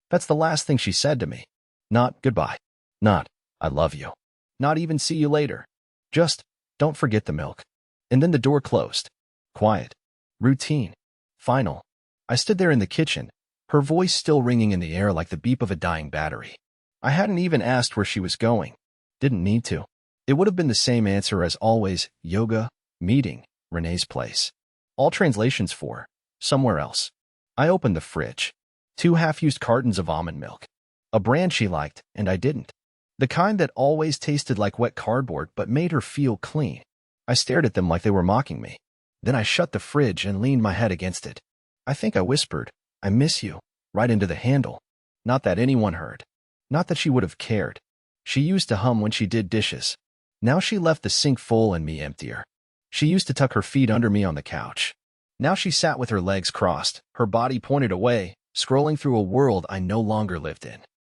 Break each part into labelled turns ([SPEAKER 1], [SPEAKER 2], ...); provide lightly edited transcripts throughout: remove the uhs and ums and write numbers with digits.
[SPEAKER 1] That's the last thing she said to me. Not goodbye. Not I love you. Not even see you later. Just don't forget the milk. And then the door closed. Quiet. Routine. Final. I stood there in the kitchen, her voice still ringing in the air like the beep of a dying battery. I hadn't even asked where she was going. Didn't need to. It would have been the same answer as always: yoga, meeting, Renee's place. All translations for somewhere else. I opened the fridge. 2 half-used cartons of almond milk. A brand she liked, and I didn't. The kind that always tasted like wet cardboard but made her feel clean. I stared at them like they were mocking me. Then I shut the fridge and leaned my head against it. I think I whispered, "I miss you," right into the handle. Not that anyone heard. Not that she would have cared. She used to hum when she did dishes. Now she left the sink full and me emptier. She used to tuck her feet under me on the couch. Now she sat with her legs crossed, her body pointed away, scrolling through a world I no longer lived in.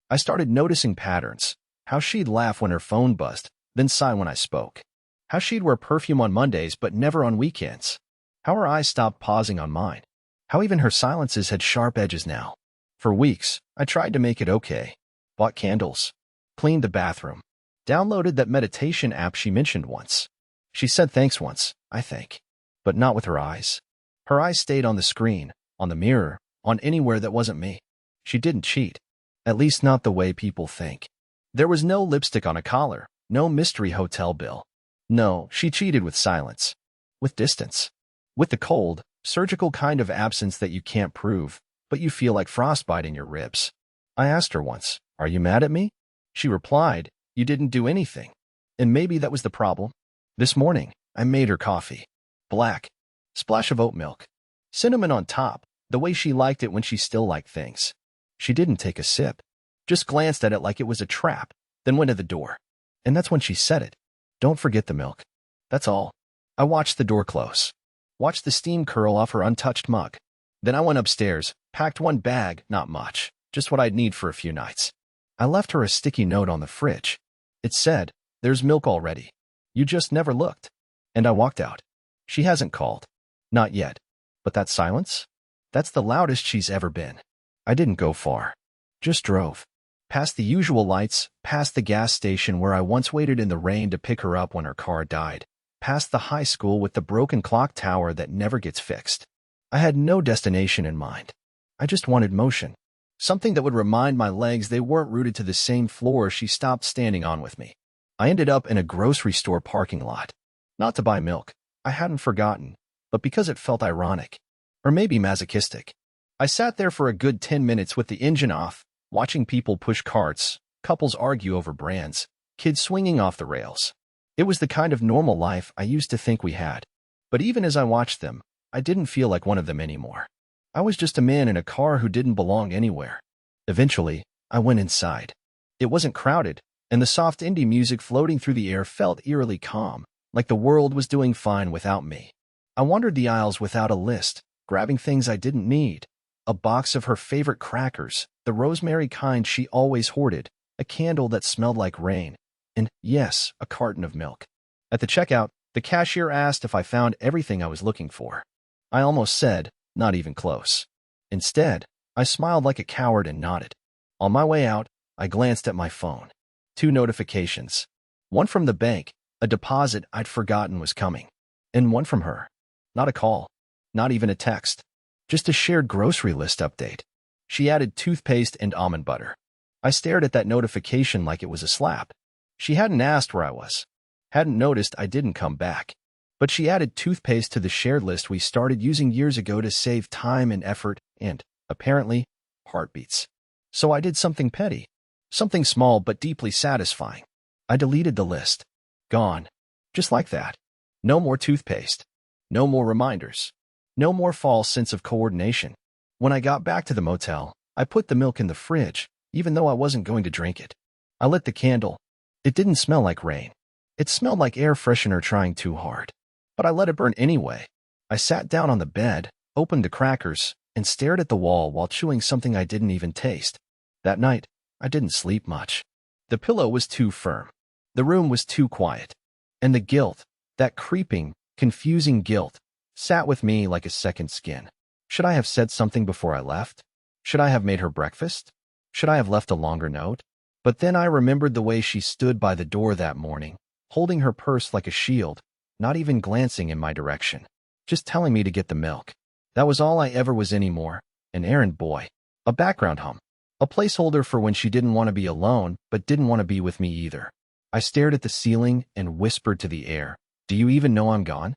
[SPEAKER 1] I started noticing patterns. How she'd laugh when her phone buzzed, then sigh when I spoke. How she'd wear perfume on Mondays but never on weekends. How her eyes stopped pausing on mine. How even her silences had sharp edges now. For weeks, I tried to make it okay. Bought candles. Cleaned the bathroom. Downloaded that meditation app she mentioned once. She said thanks once, I think. But not with her eyes. Her eyes stayed on the screen, on the mirror, on anywhere that wasn't me. She didn't cheat. At least not the way people think. There was no lipstick on a collar, no mystery hotel bill. No, she cheated with silence. With distance. With the cold, surgical kind of absence that you can't prove, but you feel like frostbite in your ribs. I asked her once, "Are you mad at me?" She replied, "You didn't do anything." And maybe that was the problem. This morning, I made her coffee. Black. Splash of oat milk. Cinnamon on top, the way she liked it when she still liked things. She didn't take a sip. Just glanced at it like it was a trap, then went to the door. And that's when she said it. "Don't forget the milk." That's all. I watched the door close. Watched the steam curl off her untouched mug. Then I went upstairs, packed one bag, not much, just what I'd need for a few nights. I left her a sticky note on the fridge. It said, "There's milk already. You just never looked." And I walked out. She hasn't called. Not yet. But that silence? That's the loudest she's ever been. I didn't go far. Just drove. Past the usual lights, past the gas station where I once waited in the rain to pick her up when her car died, past the high school with the broken clock tower that never gets fixed. I had no destination in mind. I just wanted motion. Something that would remind my legs they weren't rooted to the same floor she stopped standing on with me. I ended up in a grocery store parking lot. Not to buy milk. I hadn't forgotten, but because it felt ironic. Or maybe masochistic. I sat there for a good 10 minutes with the engine off, watching people push carts, couples argue over brands, kids swinging off the rails. It was the kind of normal life I used to think we had. But even as I watched them, I didn't feel like one of them anymore. I was just a man in a car who didn't belong anywhere. Eventually, I went inside. It wasn't crowded, and the soft indie music floating through the air felt eerily calm, like the world was doing fine without me. I wandered the aisles without a list, grabbing things I didn't need. A box of her favorite crackers, the rosemary kind she always hoarded, a candle that smelled like rain, and, yes, a carton of milk. At the checkout, the cashier asked if I found everything I was looking for. I almost said, "Not even close." Instead, I smiled like a coward and nodded. On my way out, I glanced at my phone. 2 notifications. One from the bank, a deposit I'd forgotten was coming. And one from her. Not a call. Not even a text. Just a shared grocery list update. She added toothpaste and almond butter. I stared at that notification like it was a slap. She hadn't asked where I was. Hadn't noticed I didn't come back. But she added toothpaste to the shared list we started using years ago to save time and effort and, apparently, heartbeats. So I did something petty. Something small but deeply satisfying. I deleted the list. Gone. Just like that. No more toothpaste. No more reminders. No more false sense of coordination. When I got back to the motel, I put the milk in the fridge, even though I wasn't going to drink it. I lit the candle. It didn't smell like rain. It smelled like air freshener trying too hard. But I let it burn anyway. I sat down on the bed, opened the crackers, and stared at the wall while chewing something I didn't even taste. That night, I didn't sleep much. The pillow was too firm. The room was too quiet. And the guilt, that creeping, confusing guilt, sat with me like a second skin. Should I have said something before I left? Should I have made her breakfast? Should I have left a longer note? But then I remembered the way she stood by the door that morning, holding her purse like a shield, not even glancing in my direction, just telling me to get the milk. That was all I ever was anymore, an errand boy, a background hum, a placeholder for when she didn't want to be alone but didn't want to be with me either. I stared at the ceiling and whispered to the air, "Do you even know I'm gone?"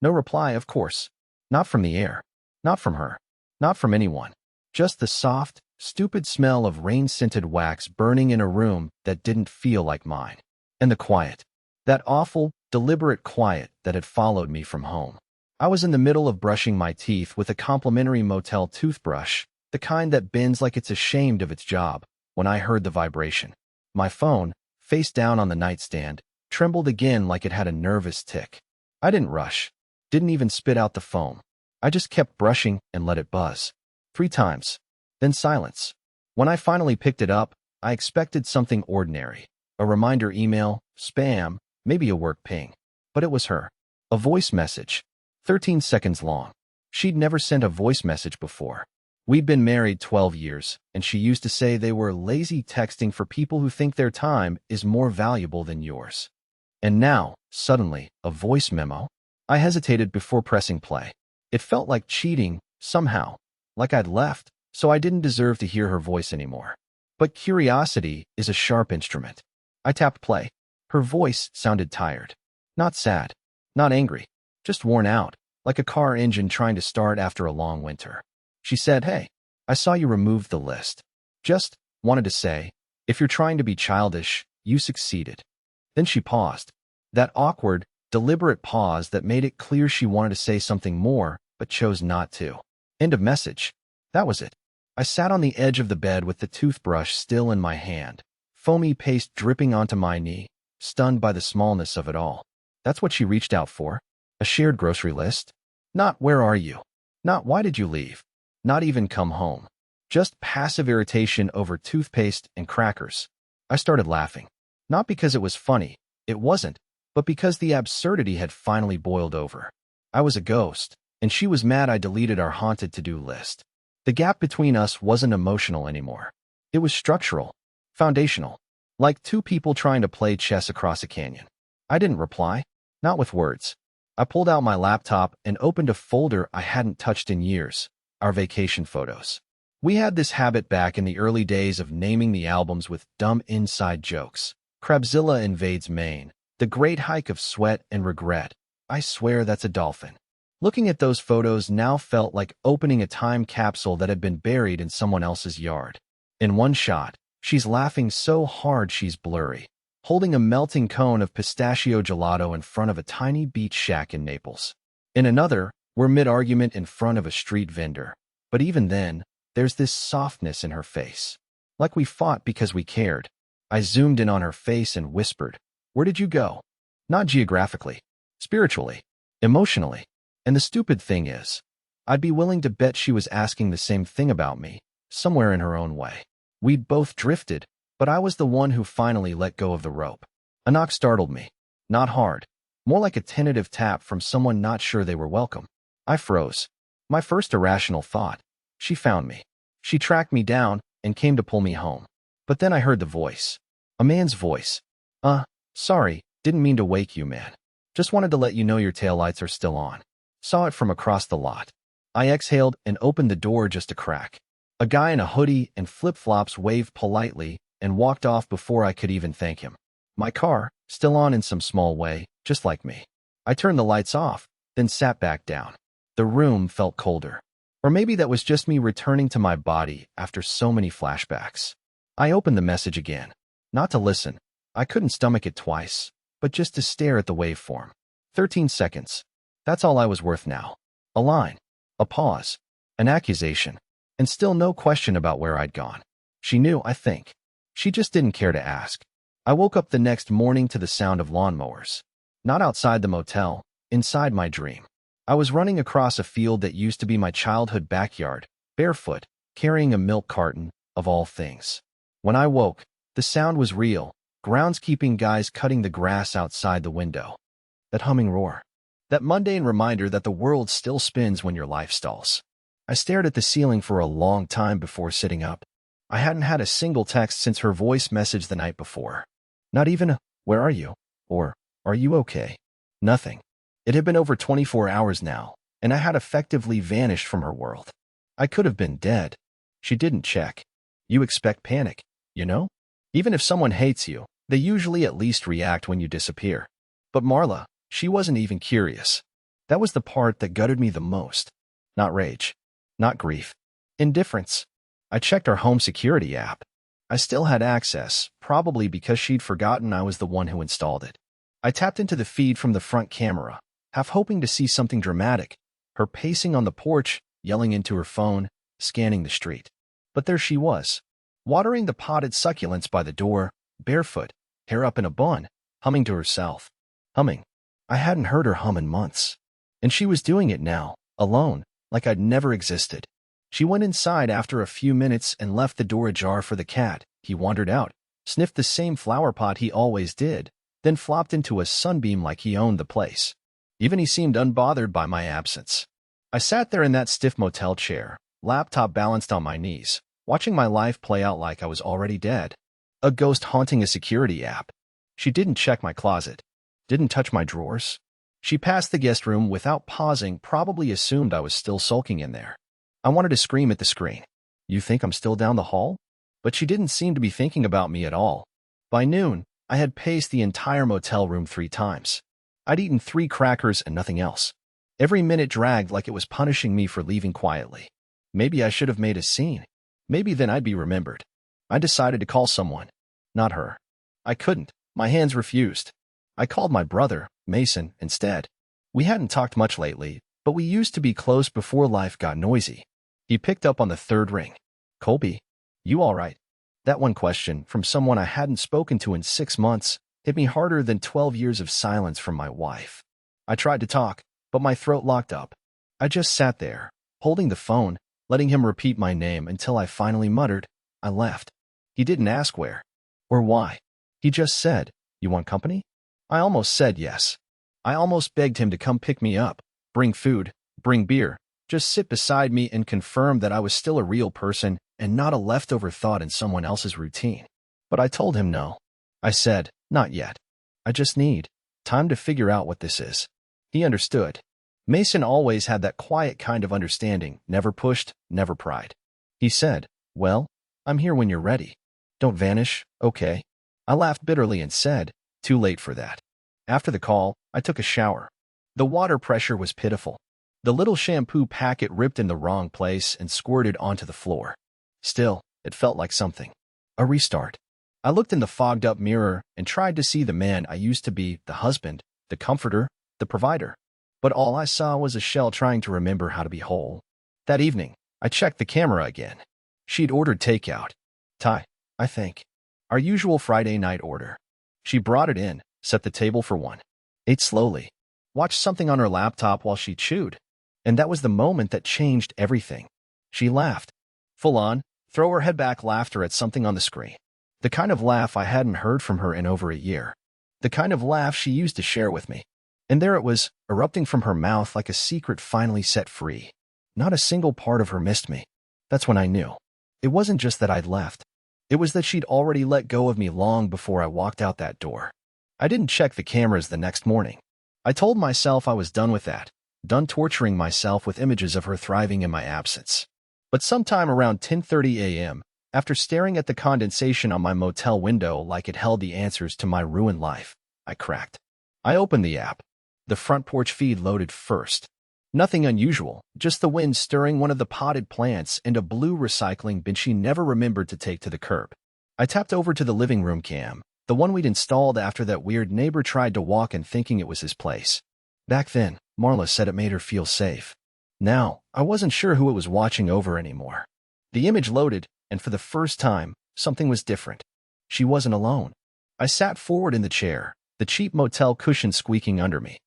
[SPEAKER 1] No reply, of course. Not from the air. Not from her. Not from anyone. Just the soft, stupid smell of rain-scented wax burning in a room that didn't feel like mine. And the quiet. That awful, deliberate quiet that had followed me from home. I was in the middle of brushing my teeth with a complimentary motel toothbrush, the kind that bends like it's ashamed of its job, when I heard the vibration. My phone, face down on the nightstand, trembled again like it had a nervous tick. I didn't rush. Didn't even spit out the foam. I just kept brushing and let it buzz. 3 times. Then silence. When I finally picked it up, I expected something ordinary. A reminder email, spam, maybe a work ping. But it was her. A voice message. 13 seconds long. She'd never sent a voice message before. We'd been married 12 years, and she used to say they were lazy texting for people who think their time is more valuable than yours. And now, suddenly, a voice memo? I hesitated before pressing play. It felt like cheating, somehow, like I'd left, so I didn't deserve to hear her voice anymore. But curiosity is a sharp instrument. I tapped play. Her voice sounded tired. Not sad. Not angry. Just worn out, like a car engine trying to start after a long winter. She said, "Hey, I saw you removed the list. Just wanted to say, if you're trying to be childish, you succeeded." Then she paused. That awkward, deliberate pause that made it clear she wanted to say something more, but chose not to. End of message. That was it. I sat on the edge of the bed with the toothbrush still in my hand, foamy paste dripping onto my knee, stunned by the smallness of it all. That's what she reached out for? A shared grocery list? Not "Where are you?" Not "Why did you leave?" Not even "Come home." Just passive irritation over toothpaste and crackers. I started laughing. Not because it was funny. It wasn't. But because the absurdity had finally boiled over. I was a ghost, and she was mad I deleted our haunted to-do list. The gap between us wasn't emotional anymore. It was structural, foundational, like 2 people trying to play chess across a canyon. I didn't reply, not with words. I pulled out my laptop and opened a folder I hadn't touched in years, our vacation photos. We had this habit back in the early days of naming the albums with dumb inside jokes. Crabzilla invades Maine. The Great Hike of Sweat and Regret. I swear that's a dolphin. Looking at those photos now felt like opening a time capsule that had been buried in someone else's yard. In one shot, she's laughing so hard she's blurry, holding a melting cone of pistachio gelato in front of a tiny beach shack in Naples. In another, we're mid-argument in front of a street vendor. But even then, there's this softness in her face. Like we fought because we cared. I zoomed in on her face and whispered, "Where did you go?" Not geographically, spiritually, emotionally. And the stupid thing is, I'd be willing to bet she was asking the same thing about me, somewhere in her own way. We'd both drifted, but I was the one who finally let go of the rope. A knock startled me. Not hard. More like a tentative tap from someone not sure they were welcome. I froze. My first irrational thought. She found me. She tracked me down and came to pull me home. But then I heard the voice. A man's voice. Sorry, didn't mean to wake you, man. Just wanted to let you know your taillights are still on. Saw it from across the lot. I exhaled and opened the door just a crack. A guy in a hoodie and flip-flops waved politely and walked off before I could even thank him. My car, still on in some small way, just like me. I turned the lights off, then sat back down. The room felt colder. Or maybe that was just me returning to my body after so many flashbacks. I opened the message again. Not to listen. I couldn't stomach it twice, but just to stare at the waveform. 13 seconds. That's all I was worth now. A line. A pause. An accusation. And still no question about where I'd gone. She knew, I think. She just didn't care to ask. I woke up the next morning to the sound of lawnmowers. Not outside the motel, inside my dream. I was running across a field that used to be my childhood backyard, barefoot, carrying a milk carton, of all things. When I woke, the sound was real. Groundskeeping guys cutting the grass outside the window. That humming roar. That mundane reminder that the world still spins when your life stalls. I stared at the ceiling for a long time before sitting up. I hadn't had a single text since her voice message the night before. Not even a, "Where are you?" or "Are you okay?" Nothing. It had been over 24 hours now, and I had effectively vanished from her world. I could have been dead. She didn't check. You expect panic, you know? Even if someone hates you, they usually at least react when you disappear. But Marla, she wasn't even curious. That was the part that gutted me the most. Not rage. Not grief. Indifference. I checked our home security app. I still had access, probably because she'd forgotten I was the one who installed it. I tapped into the feed from the front camera, half hoping to see something dramatic, her pacing on the porch, yelling into her phone, scanning the street. But there she was, watering the potted succulents by the door, barefoot, hair up in a bun, humming to herself. Humming. I hadn't heard her hum in months. And she was doing it now, alone, like I'd never existed. She went inside after a few minutes and left the door ajar for the cat. He wandered out, sniffed the same flower pot he always did, then flopped into a sunbeam like he owned the place. Even he seemed unbothered by my absence. I sat there in that stiff motel chair, laptop balanced on my knees, watching my life play out like I was already dead. A ghost haunting a security app. She didn't check my closet. Didn't touch my drawers. She passed the guest room without pausing, probably assumed I was still sulking in there. I wanted to scream at the screen. "You think I'm still down the hall?" But she didn't seem to be thinking about me at all. By noon, I had paced the entire motel room 3 times. I'd eaten 3 crackers and nothing else. Every minute dragged like it was punishing me for leaving quietly. Maybe I should have made a scene. Maybe then I'd be remembered. I decided to call someone. Not her. I couldn't. My hands refused. I called my brother, Mason, instead. We hadn't talked much lately, but we used to be close before life got noisy. He picked up on the 3rd ring. "Colby, you all right?" That one question, from someone I hadn't spoken to in 6 months, hit me harder than 12 years of silence from my wife. I tried to talk, but my throat locked up. I just sat there, holding the phone, letting him repeat my name until I finally muttered, "I left." He didn't ask where or why. He just said, "You want company?" I almost said yes. I almost begged him to come pick me up, bring food, bring beer, just sit beside me and confirm that I was still a real person and not a leftover thought in someone else's routine. But I told him no. I said, "Not yet. I just need time to figure out what this is." He understood. Mason always had that quiet kind of understanding, never pushed, never pried. He said, "Well, I'm here when you're ready. Don't vanish, okay?" I laughed bitterly and said, "Too late for that." After the call, I took a shower. The water pressure was pitiful. The little shampoo packet ripped in the wrong place and squirted onto the floor. Still, it felt like something. A restart. I looked in the fogged-up mirror and tried to see the man I used to be, the husband, the comforter, the provider. But all I saw was a shell trying to remember how to be whole. That evening, I checked the camera again. She'd ordered takeout. Thai, I think. Our usual Friday night order. She brought it in, set the table for one. Ate slowly. Watched something on her laptop while she chewed. And that was the moment that changed everything. She laughed. Full on, throw her head back laughter at something on the screen. The kind of laugh I hadn't heard from her in over a year. The kind of laugh she used to share with me. And there it was, erupting from her mouth like a secret finally set free. Not a single part of her missed me. That's when I knew. It wasn't just that I'd left. It was that she'd already let go of me long before I walked out that door. I didn't check the cameras the next morning. I told myself I was done with that, done torturing myself with images of her thriving in my absence. But sometime around 10:30 a.m., after staring at the condensation on my motel window like it held the answers to my ruined life, I cracked. I opened the app. The front porch feed loaded first. Nothing unusual, just the wind stirring one of the potted plants and a blue recycling bin she never remembered to take to the curb. I tapped over to the living room cam, the one we'd installed after that weird neighbor tried to walk in thinking it was his place. Back then, Marla said it made her feel safe. Now, I wasn't sure who it was watching over anymore. The image loaded, and for the first time, something was different. She wasn't alone. I sat forward in the chair, the cheap motel cushion squeaking under me.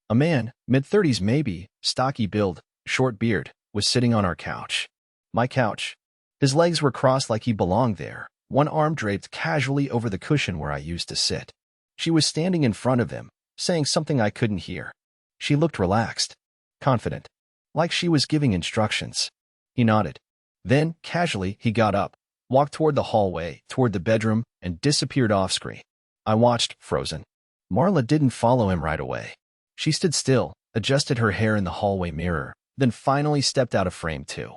[SPEAKER 1] A man, mid-30s maybe, stocky build, short beard, was sitting on our couch. My couch. His legs were crossed like he belonged there, one arm draped casually over the cushion where I used to sit. She was standing in front of him, saying something I couldn't hear. She looked relaxed, confident, like she was giving instructions. He nodded. Then, casually, he got up, walked toward the hallway, toward the bedroom, and disappeared off-screen. I watched, frozen. Marla didn't follow him right away. She stood still, adjusted her hair in the hallway mirror, then finally stepped out of frame too.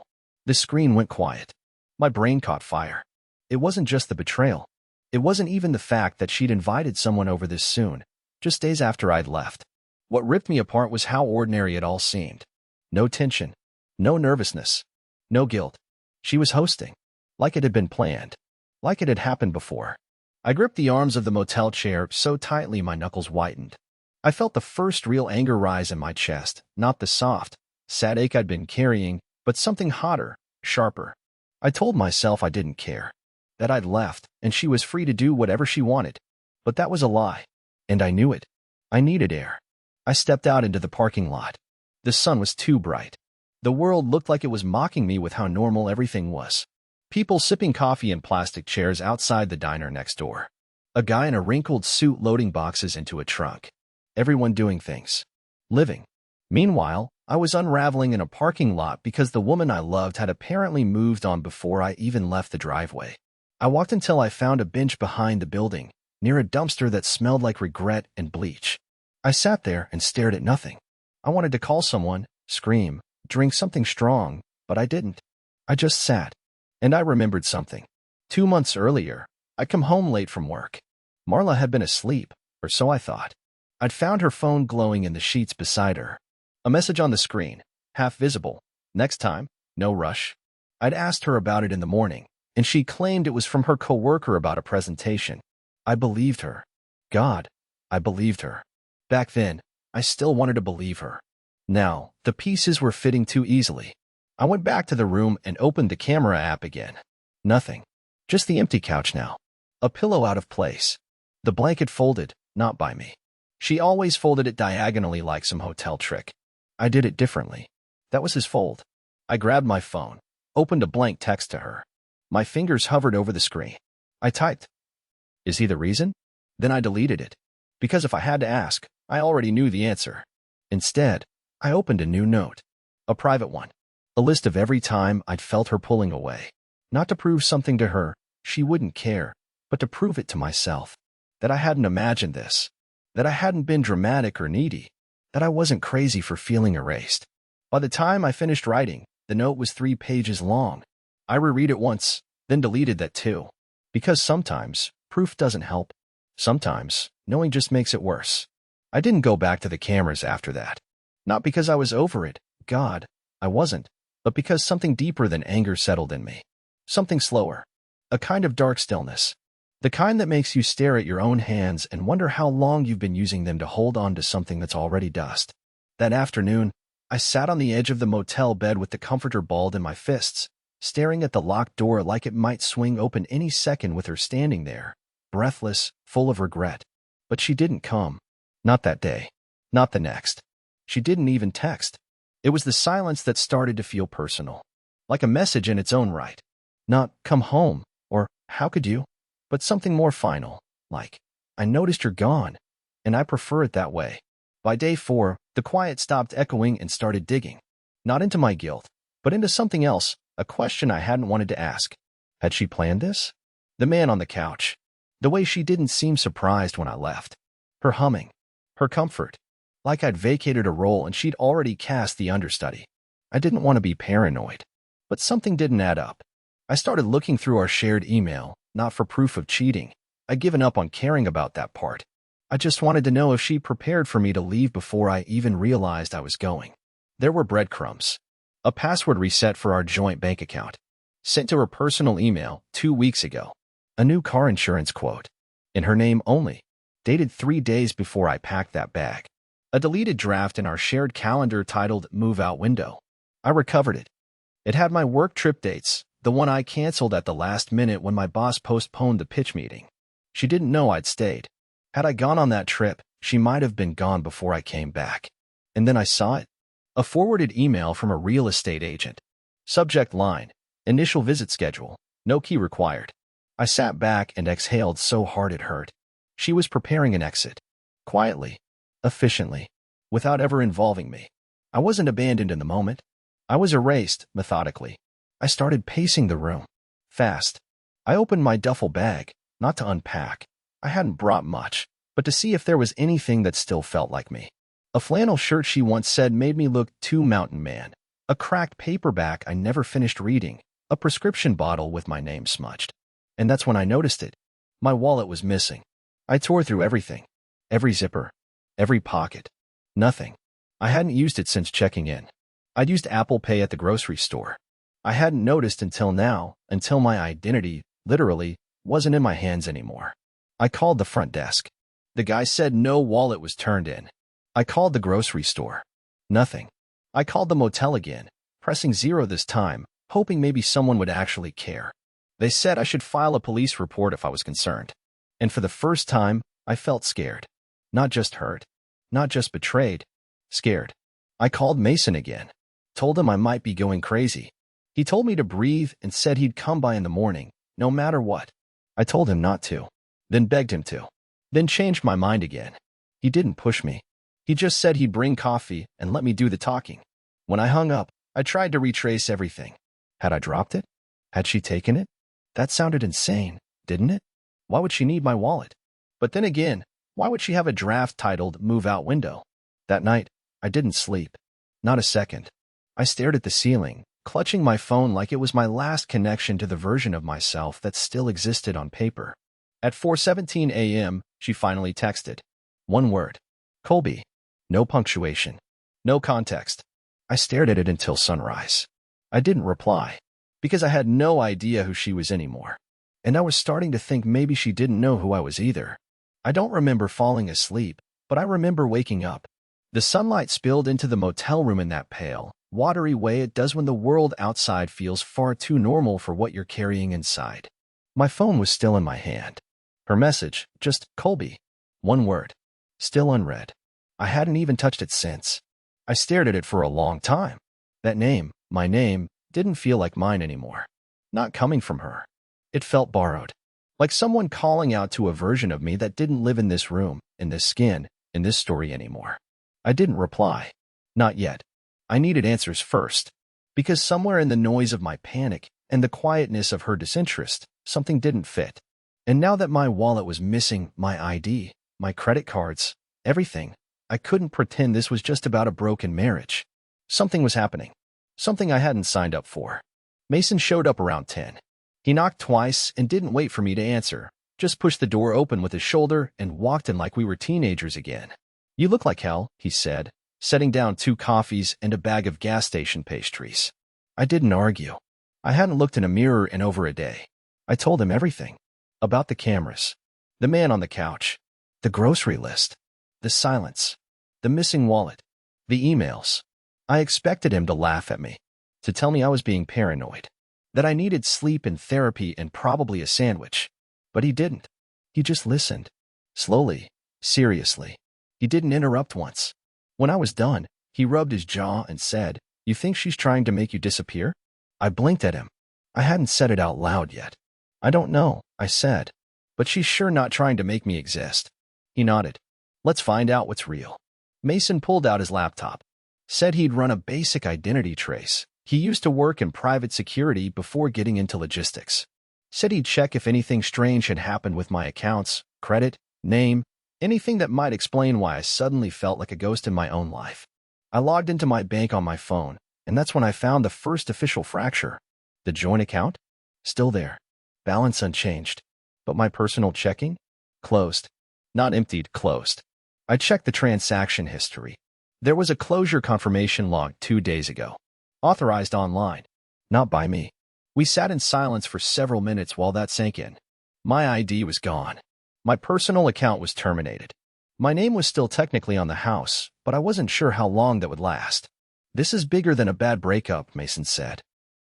[SPEAKER 1] The screen went quiet. My brain caught fire. It wasn't just the betrayal. It wasn't even the fact that she'd invited someone over this soon, just days after I'd left. What ripped me apart was how ordinary it all seemed. No tension, no nervousness, no guilt. She was hosting, like it had been planned, like it had happened before. I gripped the arms of the motel chair so tightly my knuckles whitened. I felt the first real anger rise in my chest, not the soft, sad ache I'd been carrying, but something hotter, sharper. I told myself I didn't care, that I'd left, and she was free to do whatever she wanted. But that was a lie, and I knew it. I needed air. I stepped out into the parking lot. The sun was too bright. The world looked like it was mocking me with how normal everything was. People sipping coffee in plastic chairs outside the diner next door. A guy in a wrinkled suit loading boxes into a trunk. Everyone doing things. Living. Meanwhile, I was unraveling in a parking lot because the woman I loved had apparently moved on before I even left the driveway. I walked until I found a bench behind the building, near a dumpster that smelled like regret and bleach. I sat there and stared at nothing. I wanted to call someone, scream, drink something strong, but I didn't. I just sat. And I remembered something. 2 months earlier, I'd come home late from work. Marla had been asleep, or so I thought. I'd found her phone glowing in the sheets beside her. A message on the screen, half visible. Next time, no rush. I'd asked her about it in the morning, and she claimed it was from her coworker about a presentation. I believed her. God, I believed her. Back then, I still wanted to believe her. Now, the pieces were fitting too easily. I went back to the room and opened the camera app again. Nothing. Just the empty couch now. A pillow out of place. The blanket folded, not by me. She always folded it diagonally like some hotel trick. I did it differently. That was his fold. I grabbed my phone, opened a blank text to her. My fingers hovered over the screen. I typed, "Is he the reason?" Then I deleted it. Because if I had to ask, I already knew the answer. Instead, I opened a new note. A private one. A list of every time I'd felt her pulling away. Not to prove something to her, she wouldn't care, but to prove it to myself. That I hadn't imagined this. That I hadn't been dramatic or needy. That I wasn't crazy for feeling erased. By the time I finished writing, the note was 3 pages long. I reread it once, then deleted that too. Because sometimes, proof doesn't help. Sometimes, knowing just makes it worse. I didn't go back to the cameras after that. Not because I was over it. God, I wasn't. But because something deeper than anger settled in me. Something slower. A kind of dark stillness. The kind that makes you stare at your own hands and wonder how long you've been using them to hold on to something that's already dust. That afternoon, I sat on the edge of the motel bed with the comforter balled in my fists, staring at the locked door like it might swing open any second with her standing there, breathless, full of regret. But she didn't come. Not that day. Not the next. She didn't even text. It was the silence that started to feel personal. Like a message in its own right. Not, "Come home," or "How could you?" But something more final, like, "I noticed you're gone," and I prefer it that way. By day 4, the quiet stopped echoing and started digging. Not into my guilt, but into something else, a question I hadn't wanted to ask. Had she planned this? The man on the couch. The way she didn't seem surprised when I left. Her humming. Her comfort. Like I'd vacated a role and she'd already cast the understudy. I didn't want to be paranoid. But something didn't add up. I started looking through our shared email, not for proof of cheating. I'd given up on caring about that part. I just wanted to know if she prepared for me to leave before I even realized I was going. There were breadcrumbs. A password reset for our joint bank account. Sent to her personal email 2 weeks ago. A new car insurance quote. In her name only. Dated 3 days before I packed that bag. A deleted draft in our shared calendar titled "Move Out Window." I recovered it. It had my work trip dates, the one I canceled at the last minute when my boss postponed the pitch meeting. She didn't know I'd stayed. Had I gone on that trip, she might have been gone before I came back. And then I saw it. A forwarded email from a real estate agent. Subject line, "Initial visit schedule, no key required." I sat back and exhaled so hard it hurt. She was preparing an exit. Quietly. Efficiently. Without ever involving me. I wasn't abandoned in the moment. I was erased, methodically. I started pacing the room. Fast. I opened my duffel bag, not to unpack. I hadn't brought much, but to see if there was anything that still felt like me. A flannel shirt she once said made me look too mountain man. A cracked paperback I never finished reading. A prescription bottle with my name smudged. And that's when I noticed it. My wallet was missing. I tore through everything. Every zipper. Every pocket. Nothing. I hadn't used it since checking in. I'd used Apple Pay at the grocery store. I hadn't noticed until now, until my identity, literally, wasn't in my hands anymore. I called the front desk. The guy said no wallet was turned in. I called the grocery store. Nothing. I called the motel again, pressing 0 this time, hoping maybe someone would actually care. They said I should file a police report if I was concerned. And for the first time, I felt scared. Not just hurt. Not just betrayed. Scared. I called Mason again. Told him I might be going crazy. He told me to breathe and said he'd come by in the morning, no matter what. I told him not to. Then begged him to. Then changed my mind again. He didn't push me. He just said he'd bring coffee and let me do the talking. When I hung up, I tried to retrace everything. Had I dropped it? Had she taken it? That sounded insane, didn't it? Why would she need my wallet? But then again, why would she have a draft titled Move Out Window? That night, I didn't sleep. Not a second. I stared at the ceiling, clutching my phone like it was my last connection to the version of myself that still existed on paper. At 4:17 a.m., she finally texted. One word. Colby. No punctuation. No context. I stared at it until sunrise. I didn't reply, because I had no idea who she was anymore. And I was starting to think maybe she didn't know who I was either. I don't remember falling asleep, but I remember waking up. The sunlight spilled into the motel room in that pale, watery way it does when the world outside feels far too normal for what you're carrying inside. My phone was still in my hand. Her message, just Colby. One word. Still unread. I hadn't even touched it since. I stared at it for a long time. That name, my name, didn't feel like mine anymore. Not coming from her. It felt borrowed. Like someone calling out to a version of me that didn't live in this room, in this skin, in this story anymore. I didn't reply. Not yet. I needed answers first. Because somewhere in the noise of my panic and the quietness of her disinterest, something didn't fit. And now that my wallet was missing, my ID, my credit cards, everything, I couldn't pretend this was just about a broken marriage. Something was happening. Something I hadn't signed up for. Mason showed up around 10. He knocked twice and didn't wait for me to answer, just pushed the door open with his shoulder and walked in like we were teenagers again. You look like hell, he said, setting down 2 coffees and a bag of gas station pastries. I didn't argue. I hadn't looked in a mirror in over a day. I told him everything. About the cameras. The man on the couch. The grocery list. The silence. The missing wallet. The emails. I expected him to laugh at me. To tell me I was being paranoid. That I needed sleep and therapy and probably a sandwich. But he didn't. He just listened. Slowly. Seriously. He didn't interrupt once. When I was done, he rubbed his jaw and said, "You think she's trying to make you disappear?" I blinked at him. I hadn't said it out loud yet. "I don't know," I said. "But she's sure not trying to make me exist." He nodded. "Let's find out what's real." Mason pulled out his laptop. Said he'd run a basic identity trace. He used to work in private security before getting into logistics. Said he'd check if anything strange had happened with my accounts, credit, name, anything that might explain why I suddenly felt like a ghost in my own life. I logged into my bank on my phone, and that's when I found the first official fracture. The joint account? Still there. Balance unchanged. But my personal checking? Closed. Not emptied, closed. I checked the transaction history. There was a closure confirmation logged 2 days ago. Authorized online. Not by me. We sat in silence for several minutes while that sank in. My ID was gone. My personal account was terminated. My name was still technically on the house, but I wasn't sure how long that would last. "This is bigger than a bad breakup," Mason said.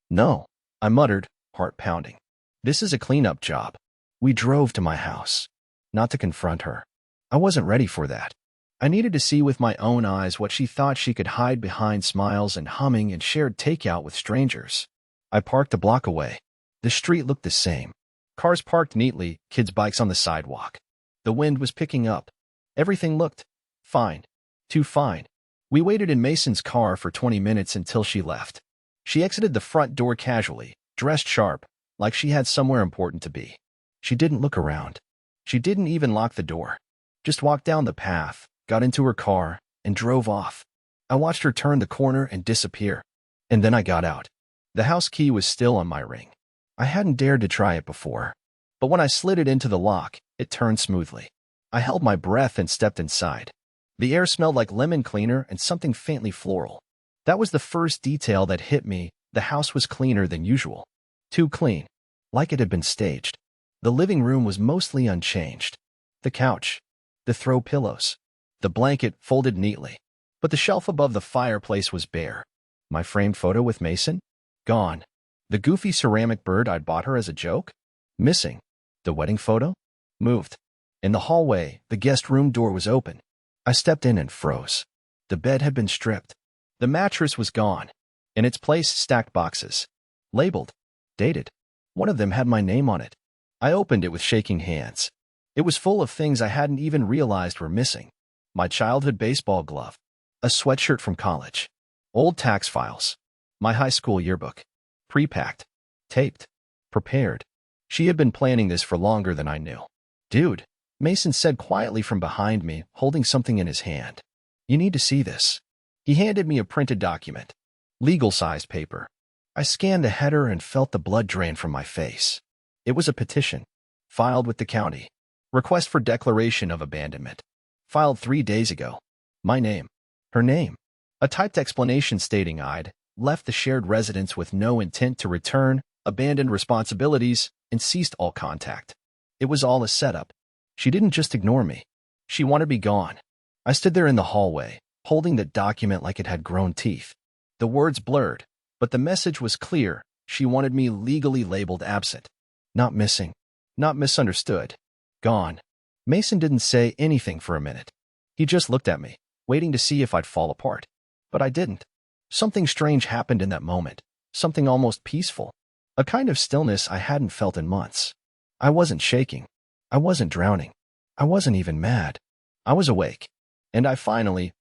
[SPEAKER 1] "No," I muttered, heart pounding. "This is a cleanup job." We drove to my house. Not to confront her. I wasn't ready for that. I needed to see with my own eyes what she thought she could hide behind smiles and humming and shared takeout with strangers. I parked a block away. The street looked the same. Cars parked neatly, kids' bikes on the sidewalk. The wind was picking up. Everything looked fine. Too fine. We waited in Mason's car for 20 minutes until she left. She exited the front door casually, dressed sharp, like she had somewhere important to be. She didn't look around. She didn't even lock the door. Just walked down the path, got into her car, and drove off. I watched her turn the corner and disappear. And then I got out. The house key was still on my ring. I hadn't dared to try it before. But when I slid it into the lock, it turned smoothly. I held my breath and stepped inside. The air smelled like lemon cleaner and something faintly floral. That was the first detail that hit me. The house was cleaner than usual. Too clean, like it had been staged. The living room was mostly unchanged. The couch, the throw pillows, the blanket folded neatly. But the shelf above the fireplace was bare. My framed photo with Mason? Gone. The goofy ceramic bird I'd bought her as a joke? Missing. The wedding photo? Moved. In the hallway, the guest room door was open. I stepped in and froze. The bed had been stripped. The mattress was gone. In its place, stacked boxes. Labeled. Dated. One of them had my name on it. I opened it with shaking hands. It was full of things I hadn't even realized were missing. My childhood baseball glove. A sweatshirt from college. Old tax files. My high school yearbook. Pre-packed. Taped. Prepared. She had been planning this for longer than I knew. Dude, Mason said quietly from behind me, holding something in his hand. You need to see this. He handed me a printed document. Legal-sized paper. I scanned the header and felt the blood drain from my face. It was a petition. Filed with the county. Request for declaration of abandonment. Filed 3 days ago. My name. Her name. A typed explanation stating I'd left the shared residence with no intent to return, abandoned responsibilities, and ceased all contact. It was all a setup. She didn't just ignore me. She wanted me gone. I stood there in the hallway, holding the document like it had grown teeth. The words blurred, but the message was clear. She wanted me legally labeled absent. Not missing. Not misunderstood. Gone. Mason didn't say anything for a minute. He just looked at me, waiting to see if I'd fall apart. But I didn't. Something strange happened in that moment. Something almost peaceful. A kind of stillness I hadn't felt in months. I wasn't shaking. I wasn't drowning. I wasn't even mad. I was awake. And I finally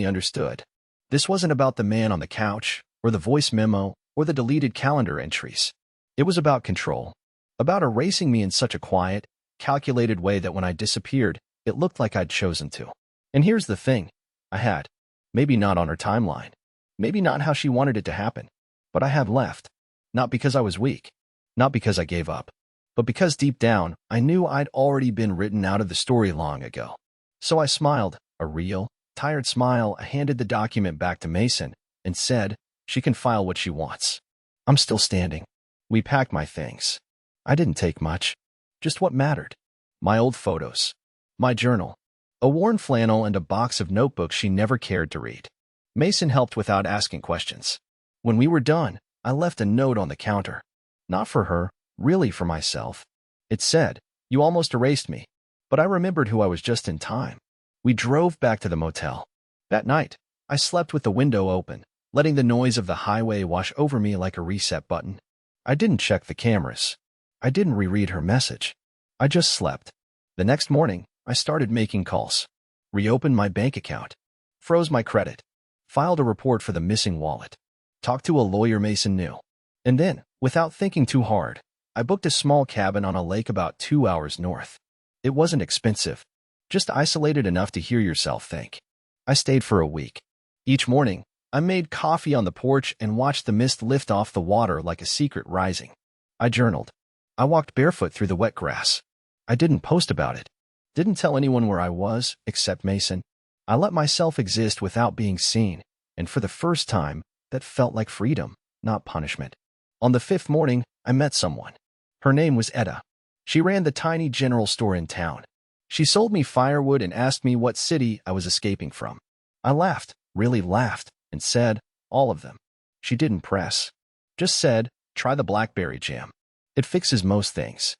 [SPEAKER 1] understood. This wasn't about the man on the couch, or the voice memo, or the deleted calendar entries. It was about control. About erasing me in such a quiet, calculated way that when I disappeared, it looked like I'd chosen to. And here's the thing. I had. Maybe not on her timeline. Maybe not how she wanted it to happen. But I had left. Not because I was weak. Not because I gave up. But because deep down, I knew I'd already been written out of the story long ago. So I smiled, a real, tired smile. I handed the document back to Mason and said, she can file what she wants. I'm still standing. We packed my things. I didn't take much. Just what mattered. My old photos. My journal. A worn flannel and a box of notebooks she never cared to read. Mason helped without asking questions. When we were done, I left a note on the counter. Not for her, really for myself. It said, you almost erased me. But I remembered who I was just in time. We drove back to the motel. That night, I slept with the window open, letting the noise of the highway wash over me like a reset button. I didn't check the cameras. I didn't reread her message. I just slept. The next morning, I started making calls. Reopened my bank account. Froze my credit. Filed a report for the missing wallet. Talked to a lawyer Mason knew. And then, without thinking too hard, I booked a small cabin on a lake about 2 hours north. It wasn't expensive. Just isolated enough to hear yourself think. I stayed for a week. Each morning, I made coffee on the porch and watched the mist lift off the water like a secret rising. I journaled. I walked barefoot through the wet grass. I didn't post about it. Didn't tell anyone where I was, except Mason. I let myself exist without being seen, and for the first time, that felt like freedom, not punishment. On the 5th morning, I met someone. Her name was Etta. She ran the tiny general store in town. She sold me firewood and asked me what city I was escaping from. I laughed, really laughed, and said, all of them. She didn't press. Just said, try the blackberry jam. It fixes most things.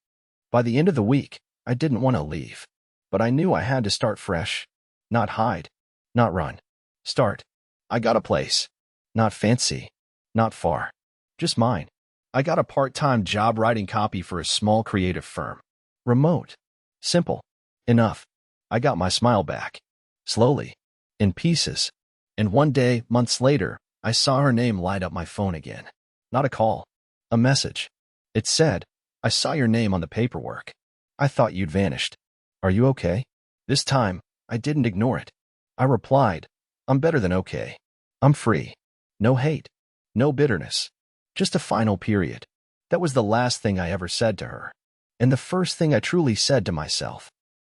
[SPEAKER 1] By the end of the week, I didn't want to leave. But I knew I had to start fresh. Not hide. Not run. Start. I got a place. Not fancy. Not far. Just mine. I got a part-time job writing copy for a small creative firm. Remote. Simple. Enough. I got my smile back. Slowly. In pieces. And one day, months later, I saw her name light up my phone again. Not a call. A message. It said, "I saw your name on the paperwork. I thought you'd vanished. Are you okay?" This time, I didn't ignore it. I replied, "I'm better than okay. I'm free. No hate. No bitterness. Just a final period." That was the last thing I ever said to her. And the first thing I truly said to myself.